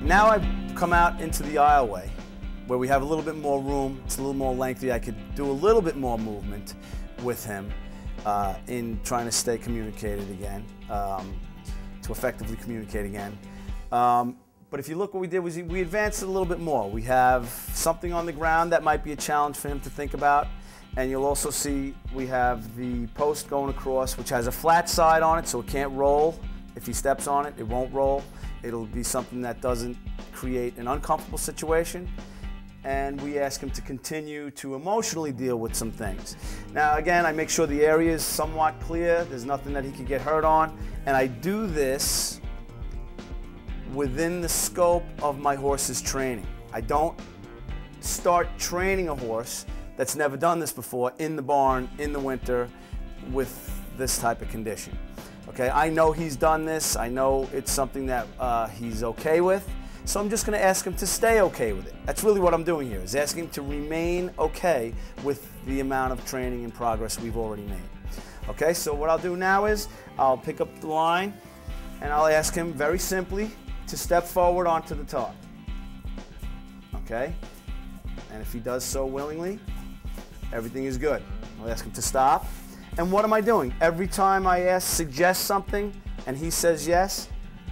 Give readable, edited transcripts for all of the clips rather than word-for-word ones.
Now I've come out into the aisleway where we have a little bit more room. It's a little more lengthy. I could do a little bit more movement with him in trying to stay communicated again, to effectively communicate again. But if you look, what we did was we advanced it a little bit more. We have something on the ground that might be a challenge for him to think about. And you'll also see we have the post going across, which has a flat side on it, so it can't roll. If he steps on it, it won't roll. It'll be something that doesn't create an uncomfortable situation. And we ask him to continue to emotionally deal with some things. Now, again, I make sure the area is somewhat clear. There's nothing that he could get hurt on. And I do this within the scope of my horse's training. I don't start training a horse that's never done this before in the barn, in the winter, with this type of condition. Okay, I know he's done this. I know it's something that he's okay with. So I'm just going to ask him to stay okay with it. That's really what I'm doing here, is asking him to remain okay with the amount of training and progress we've already made. Okay, so what I'll do now is I'll pick up the line and I'll ask him very simply to step forward onto the top. Okay, and if he does so willingly, everything is good. I'll ask him to stop. And what am I doing? Every time I suggest something and he says yes,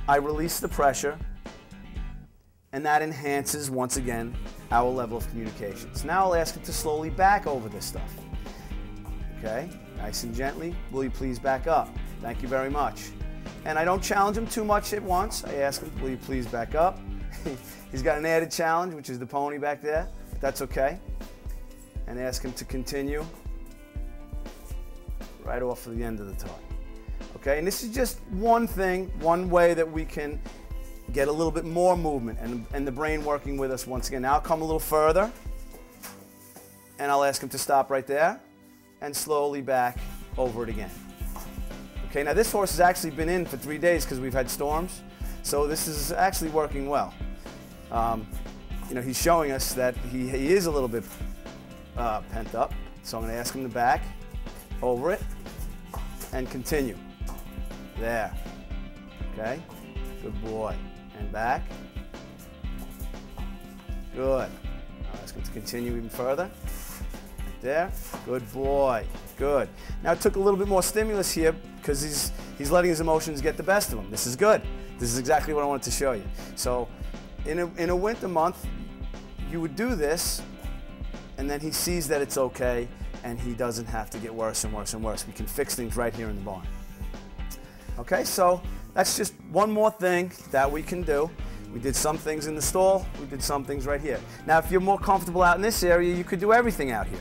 I release the pressure, and that enhances, once again, our level of communication. So now I'll ask him to slowly back over this stuff. Okay, nice and gently, will you please back up? Thank you very much. And I don't challenge him too much at once. I ask him, will you please back up? He's got an added challenge, which is the pony back there, but that's okay. And ask him to continue right off of the end of the target. Okay, and this is just one thing, one way that we can get a little bit more movement and the brain working with us once again. Now I'll come a little further and I'll ask him to stop right there and slowly back over it again. Okay, now this horse has actually been in for 3 days because we've had storms, so this is actually working well. You know, he's showing us that he is a little bit pent up, so I'm going to ask him to back over it and continue. There. Okay, good boy. And back. Good. I'll ask him to continue even further. Right there. Good boy. Good. Now it took a little bit more stimulus here because he's letting his emotions get the best of him. This is good. This is exactly what I wanted to show you. So in a winter month, you would do this, and then he sees that it's okay, and he doesn't have to get worse and worse and worse. We can fix things right here in the barn. Okay, so that's just one more thing that we can do. We did some things in the stall, we did some things right here. Now, if you're more comfortable out in this area, you could do everything out here.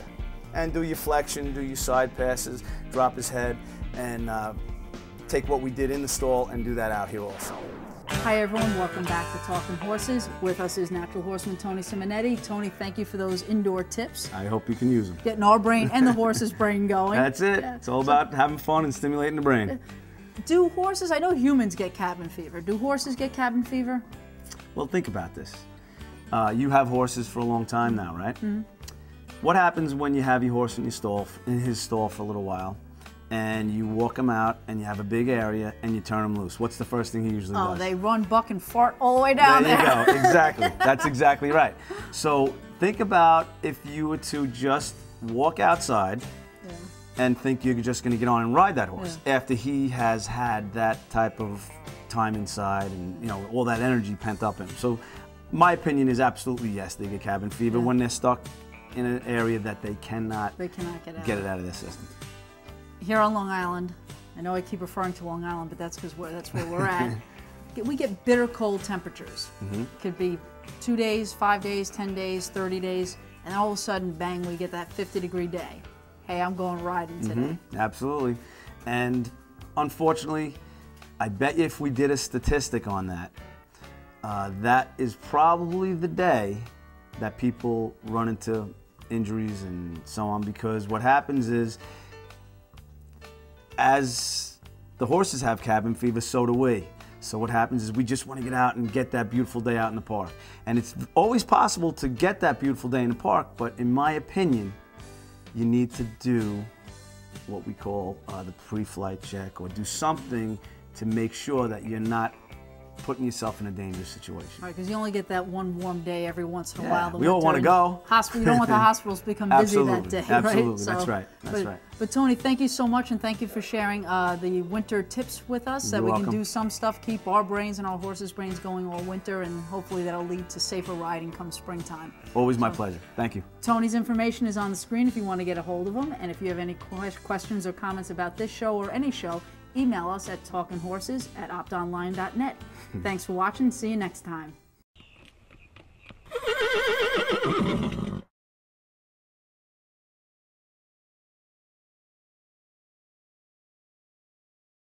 And do your flexion, do your side passes, drop his head, and take what we did in the stall and do that out here also. Hi everyone, welcome back to Talking Horses. With us is natural horseman Tony Simonetti. Tony, thank you for those indoor tips. I hope you can use them. Getting our brain and the horse's brain going. That's it. Yeah. It's all about having fun and stimulating the brain. Do horses, I know humans get cabin fever. Do horses get cabin fever? Well, think about this. You have horses for a long time now, right? Mm-hmm. What happens when you have your horse in his stall for a little while, and you walk him out and you have a big area and you turn him loose? What's the first thing he usually does? Oh, they run, buck, and fart all the way down there. There you go. Exactly. That's exactly right. So think about if you were to just walk outside and think you're just going to get on and ride that horse after he has had that type of time inside and, you know, all that energy pent up in him. So my opinion is absolutely yes, they get cabin fever when they're stuck in an area that they cannot get it out of their system. Here on Long Island, I know I keep referring to Long Island, but that's because that's where we're at. We get bitter cold temperatures. Could be 2 days, 5 days, 10 days, 30 days, and all of a sudden, bang, we get that 50-degree day. Hey, I'm going riding today. Absolutely. And unfortunately, I bet you if we did a statistic on that, that is probably the day that people run into injuries and so on, because what happens is, as the horses have cabin fever, so do we. So what happens is we just want to get out and get that beautiful day out in the park. And it's always possible to get that beautiful day in the park, but in my opinion, you need to do what we call the pre-flight check, or do something to make sure that you're not putting yourself in a dangerous situation. Right, because you only get that one warm day every once in a while. We all want to go. You don't want the hospitals to become busy that day, right? Absolutely, that's right. That's right. But Tony, thank you so much, and thank you for sharing the winter tips with us, so we can do some stuff, keep our brains and our horses' brains going all winter, and hopefully that'll lead to safer riding come springtime. Always my pleasure. Thank you. Tony's information is on the screen if you want to get a hold of him, and if you have any questions or comments about this show or any show, email us at talkinghorses@optonline.net. Thanks for watching. See you next time.